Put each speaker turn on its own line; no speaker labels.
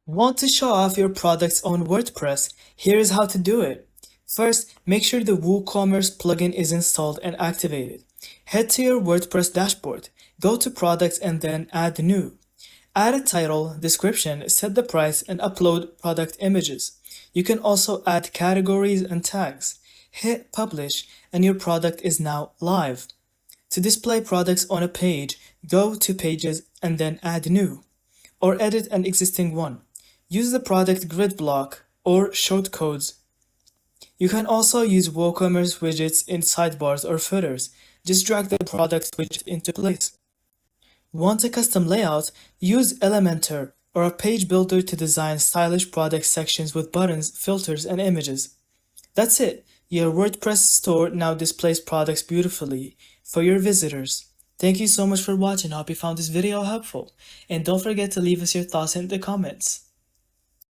Want to show off your products on WordPress? Here's how to do it. First, make sure the WooCommerce plugin is installed and activated. Head to your WordPress dashboard, go to Products and then Add New. Add a title, description, set the price, and upload product images. You can also add categories and tags. Hit Publish, and your product is now live. To display products on a page, go to Pages and then Add New, or edit an existing one. Use the product grid block or shortcodes. You can also use WooCommerce widgets in sidebars or footers. Just drag the product widget into place. Want a custom layout? Use Elementor or a page builder to design stylish product sections with buttons, filters, and images. That's it. Your WordPress store now displays products beautifully for your visitors. Thank you so much for watching. I hope you found this video helpful. And don't forget to leave us your thoughts in the comments.